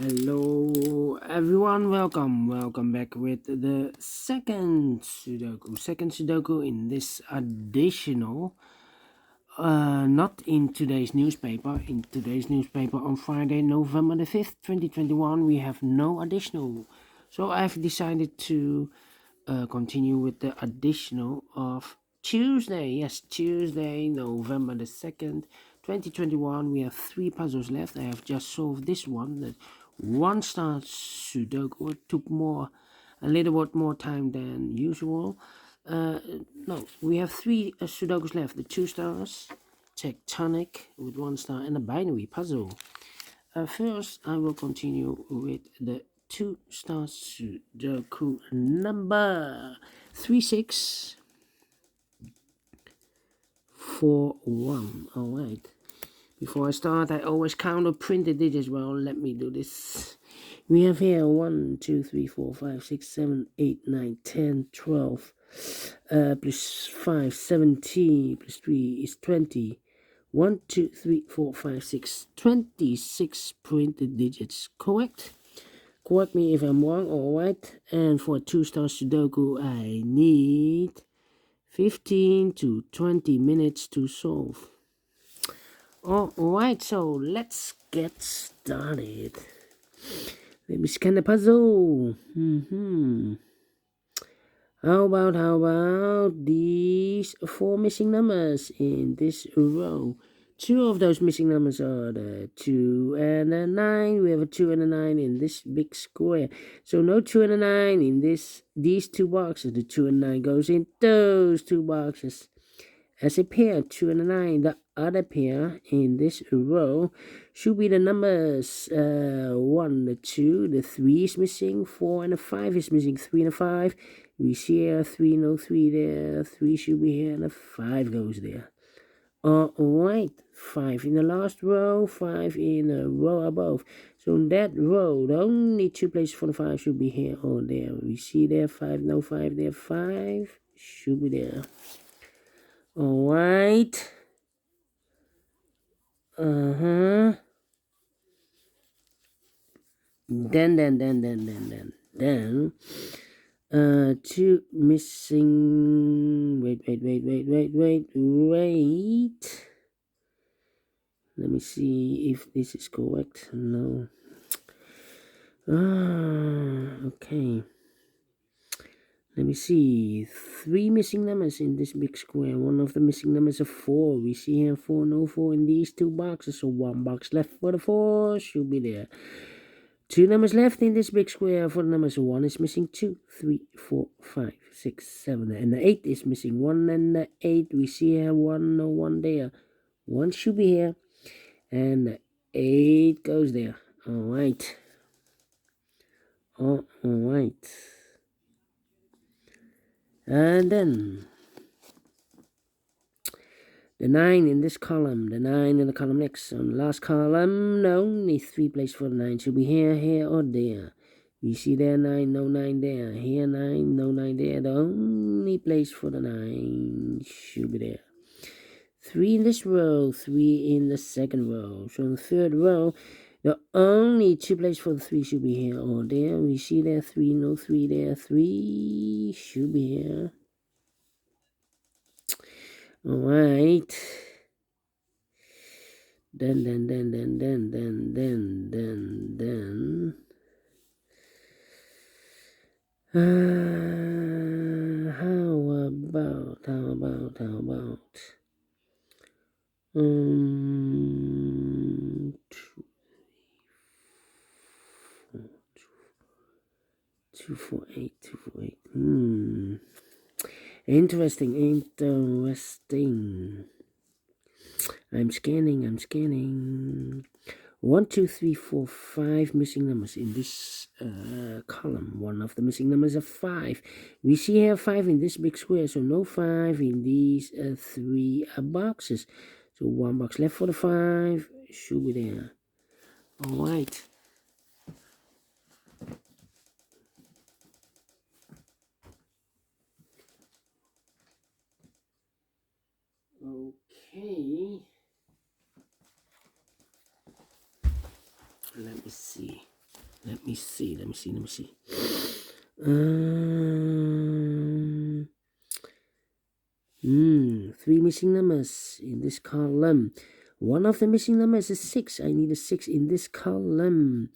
Hello everyone, welcome back with the second Sudoku in this additional, not in today's newspaper. In today's newspaper on Friday, November the 5th, 2021, we have no additional. So I've decided to continue with the additional of Tuesday. Yes, Tuesday, November the 2nd, 2021. We have 3 puzzles left. I have just solved this one. The One Star Sudoku. It took a little bit more time than usual. No, we have 3 Sudokus left. The 2 stars, tectonic with 1 star, and a binary puzzle. First, I will continue with the 2 stars Sudoku number 3641. Alright. Before I start, I always count or print the digits. Well, let me do this. We have here 1, 2, 3, 4, 5, 6, 7, 8, 9, 10, 12. Plus 5, 17, plus 3 is 20. 1, 2, 3, 4, 5, 6, 26 printed digits. Correct? Correct me if I'm wrong, alright. And for 2 stars Sudoku, I need 15 to 20 minutes to solve. Alright, so let's get started. Let me scan the puzzle. How about these 4 missing numbers in this row? 2 of those missing numbers are the 2 and the 9. We have a 2 and a 9 in this big square. So no 2 and a 9 in these 2 boxes. The 2 and 9 goes in those 2 boxes. As a pair, 2 and a 9. The other pair in this row should be the numbers 1, the 2, the 3 is missing, 4 and a 5 is missing, 3 and a 5. We see here 3, no 3 there, 3 should be here, and a 5 goes there. Alright, 5 in the last row, 5 in a row above. So in that row, the only 2 places for the 5 should be here or there. We see there 5, no 5 there, 5 should be there. Alright. Then 2 missing. Wait. Let me see if this is correct. No. Okay. Let me see. 3 missing numbers in this big square. One of the missing numbers is 4. We see here 4, no 4 in these 2 boxes. So 1 box left for the 4 should be there. 2 numbers left in this big square for the numbers. 1 is missing 2, 3, 4, 5, 6, 7. And the 8 is missing 1 and the 8. We see here 1, no 1 there. 1 should be here. And the 8 goes there. Alright. Alright. And then the 9 in this column, the 9 in the column next. On the last column, no, only 3 places for the 9. Should be here, or there. You see there 9, no 9 there. Here 9, no 9 there. The only place for the 9 should be there. 3 in this row, 3 in the second row. So in the third row, the only 2 places for the 3 should be here or there. We see there 3, no 3 there. 3 should be here. Alright. Then. How about 248. Interesting. I'm scanning. 1, 2, 3, 4, 5 missing numbers in this column. One of the missing numbers is 5. We see here 5 in this big square, so no 5 in these 3 boxes. So 1 box left for the 5 should be there. Alright. Okay. Let me see. Let me see. 3 missing numbers in this column. One of the missing numbers is 6. I need a 6 in this column.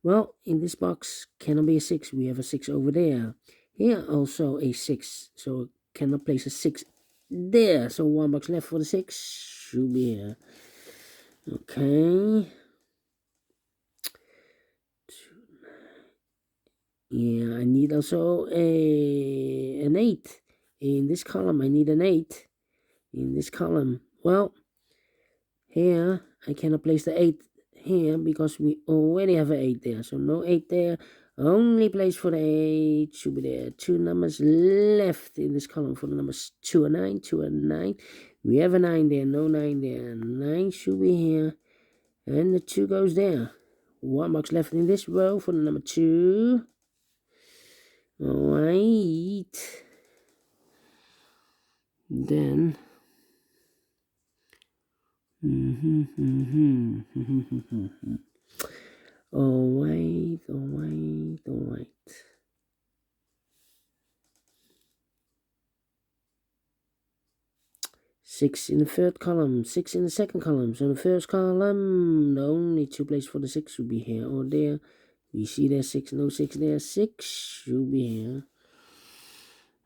Well, in this box cannot be a 6. We have a 6 over there. Here also a 6. So cannot place a 6 there. So 1 box left for the 6. Should be here. Okay. Yeah, I need also an 8 in this column. I need an 8 in this column. Well, here I cannot place the 8 here because we already have an 8 there. So no 8 there. Only place for the 8 should be there. 2 numbers left in this column for the numbers 2 and 9. 2 and 9. We have a 9 there. No 9 there. 9 should be here. And the 2 goes there. 1 box left in this row for the number 2. Alright. Then. Alright. 6 in the third column, 6 in the second column. So in the first column, the only 2 places for the 6 should be here or there. We see there 6, no 6 there. 6 should be here.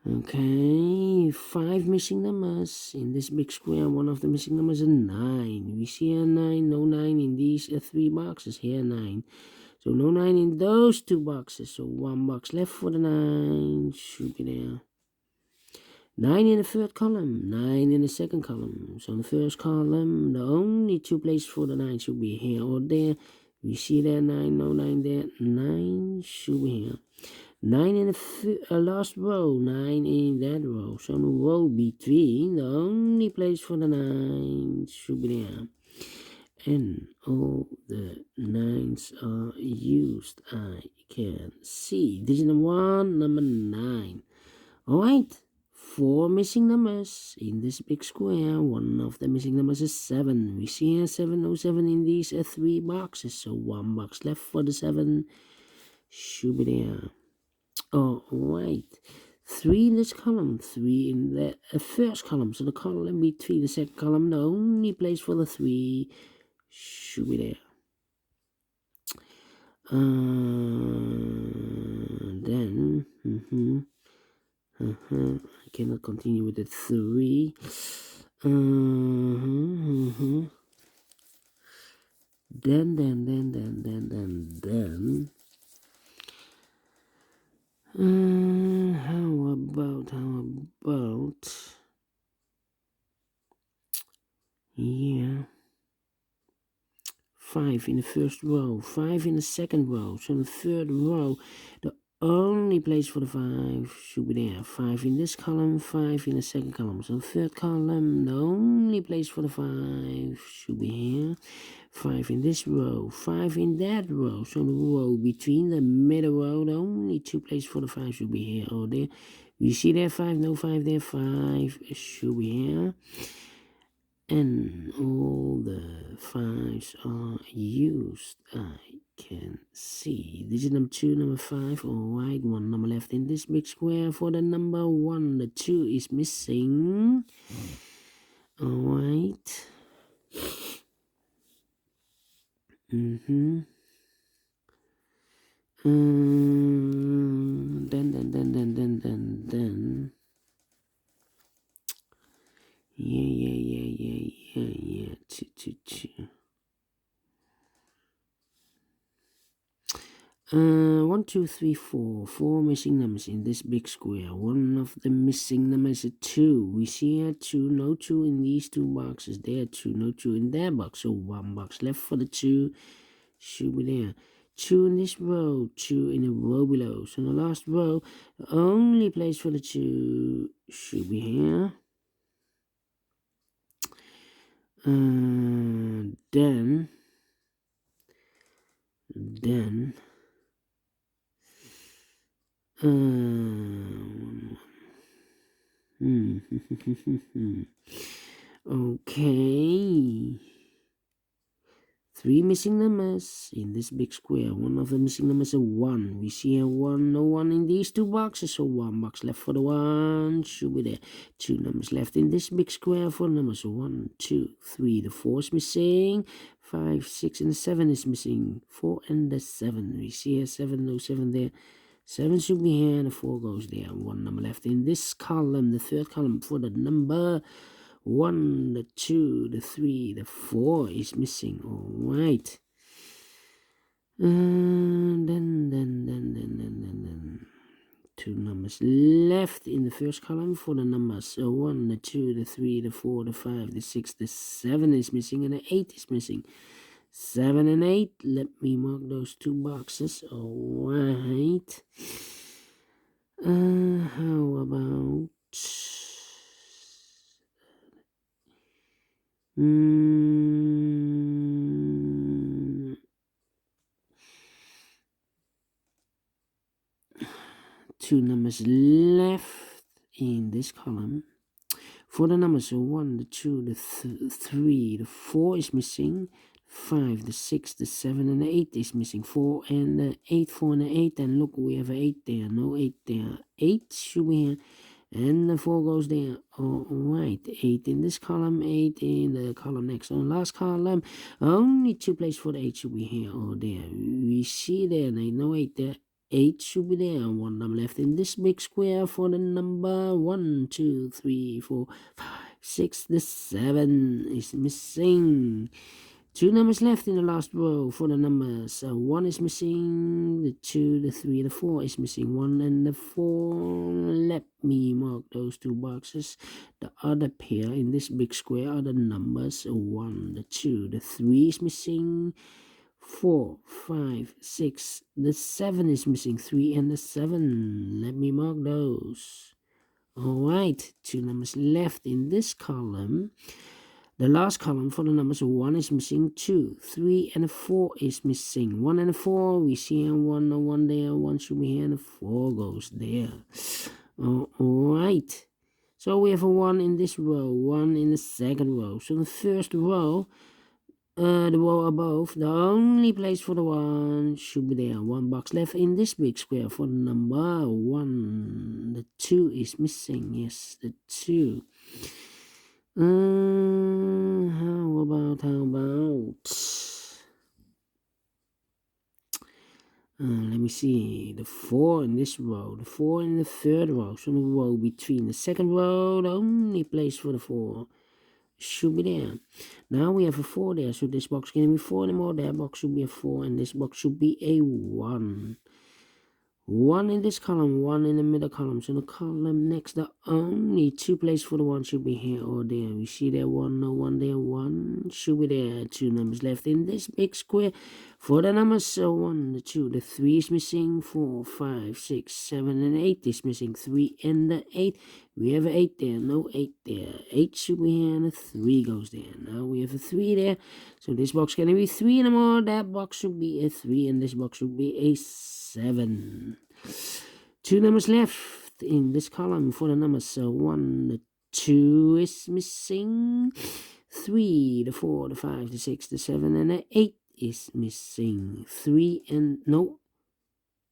Okay, 5 missing numbers in this big square. One of the missing numbers is 9. We see a 9, no 9 in these 3 boxes. Here 9. So no 9 in those 2 boxes. So 1 box left for the 9 should be there. 9 in the third column, 9 in the second column. So in the first column, the only 2 places for the 9 should be here or there. We see there 9, no 9 there. 9 should be here. 9 in the last row, 9 in that row. So in the row between, the only place for the 9 should be there. And all the 9s are used. I can see. Digit number 1, number 9. Alright. 4 missing numbers in this big square. One of the missing numbers is 7. We see here 707 in these 3 boxes. So 1 box left for the 7 should be there. Alright. 3 in this column. 3 in the first column. So the column between the second column, the only place for the 3 should be there. Then I cannot continue with the 3. Then. How about? Yeah. 5 in the first row, 5 in the second row. So in the third row, the only place for the 5 should be there. 5 in this column, 5 in the second column. So third column, the only place for the 5 should be here. 5 in this row, 5 in that row. So the row between the middle row, the only 2 places for the 5 should be here or there. We see there 5, no 5 there, 5 should be here. And all the 5s are used. I can see. Digit number 2, number 5. Alright, 1 number left in this big square for the number 1. The 2 is missing. Alright. Then. Yeah. 2. 1, 2, 3, 4. 4 missing numbers in this big square. One of the missing numbers is 2. We see here 2, no 2 in these 2 boxes. There 2, no 2 in that box. So 1 box left for the 2 should be there. 2 in this row, 2 in the row below. So in the last row, the only place for the 2 should be here. Then okay. 3 missing numbers in this big square. One of the missing numbers is a 1. We see a 1, no 1 in these 2 boxes, so 1 box left for the 1 should be there. 2 numbers left in this big square for numbers 1, 2, 3. The 4 is missing, 5, 6, and the 7 is missing. 4 and the 7. We see a 7, no 7 there. 7 should be here, and the 4 goes there. 1 number left in this column, the third column for the number 1, the 2, the 3, the 4 is missing. All right. Then 2 numbers left in the first column for the numbers 1, the 2, the 3, the 4, the 5, the 6, the 7 is missing, and the 8 is missing. 7 and 8. Let me mark those 2 boxes. All right. How about 2 numbers left in this column. For the numbers 1, the 2, the 3, the 4 is missing. 5, the 6, the 7, and the 8 is missing. 4 and the 8, 4 and the 8, and look, we have an 8 there. No 8 there. 8 should be here. And the 4 goes there. All right. 8 in this column, 8 in the column next. On last column, only 2 places for the 8 should be here or there. We see there, no 8 there. 8 should be there. 1 number left in this big square for the number 1, 2, 3, 4, 5, 6. The 7 is missing. 2 numbers left in the last row for the numbers. 1 is missing, the 2, the 3, the 4 is missing. 1 and the 4. Let me mark those 2 boxes. The other pair in this big square are the numbers 1, the 2, the 3 is missing. 4, 5, 6. The 7 is missing. 3 and the 7. Let me mark those. Alright, 2 numbers left in this column. The last column for the numbers 1 is missing, 2, 3, and 4 is missing. 1 and 4, we see 1, no 1 there, 1 should be here, and 4 goes there. Alright, so we have a 1 in this row, 1 in the second row. So the first row, the row above, the only place for the 1 should be there. 1 box left in this big square for the number 1. The 2 is missing, yes, the 2. How about let me see, the 4 in this row, the 4 in the third row, so the row between the second row, the only place for the 4 should be there. Now we have a 4 there, so this box can be 4 anymore, that box should be a 4, and this box should be a 1. 1 in this column, 1 in the middle column. So the column next, the only 2 places for the 1 should be here or there. We see there 1, no 1 there, 1 should be there. 2 numbers left in this big square. For the numbers 1, the 2, the 3 is missing. 4, 5, 6, 7, and 8 is missing. 3 and the 8. We have an 8 there, no 8 there. 8 should be here and a 3 goes there. Now we have a 3 there. So this box can be 3 anymore. That box should be a 3 and this box should be a 7. 2 numbers left in this column for the numbers 1, the 2 is missing. 3, the 4, the 5, the 6, the 7, and the 8 is missing. 3 and no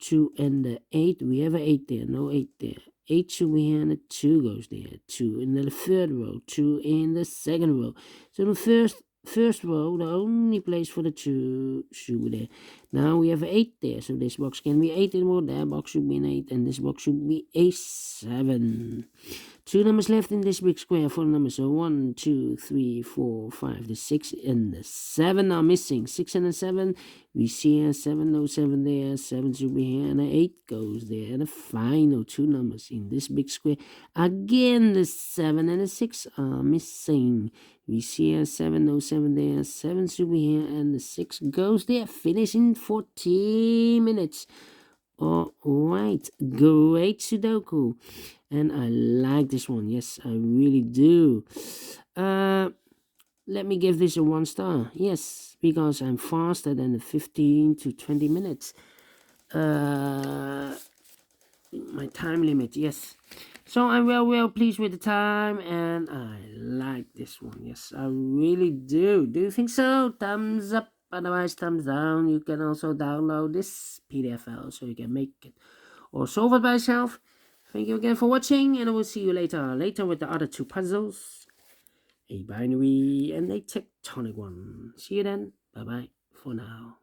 2 and the 8. We have an 8 there, no 8 there. 8 should be here and the 2 goes there. 2 in the third row, 2 in the second row. So the first row, the only place for the 2 should be there. Now we have an 8 there, so this box can be 8 anymore. That box should be an 8, and this box should be a 7. 2 numbers left in this big square for the numbers 1, 2, 3, 4, 5, the 6, and the 7 are missing. 6 and the 7, we see a 7, no 7 there, 7 should be here, and the 8 goes there. And the final 2 numbers in this big square, again the 7 and the 6 are missing. We see a 7, no 7 there, 7 should be here, and the 6 goes there. Finish in 14 minutes. Alright, great Sudoku. And I like this one. Yes, I really do. Let me give this a 1 star. Yes, because I'm faster than the 15 to 20 minutes. My time limit, yes. So I'm well pleased with the time, and I like this one. Yes, I really do. Do you think so? Thumbs up. Otherwise, thumbs down. You can also download this PDF file so you can make it or solve it by yourself. Thank you again for watching, and I will see you later with the other 2 puzzles, a binary and a tectonic one. See you then. Bye bye for now.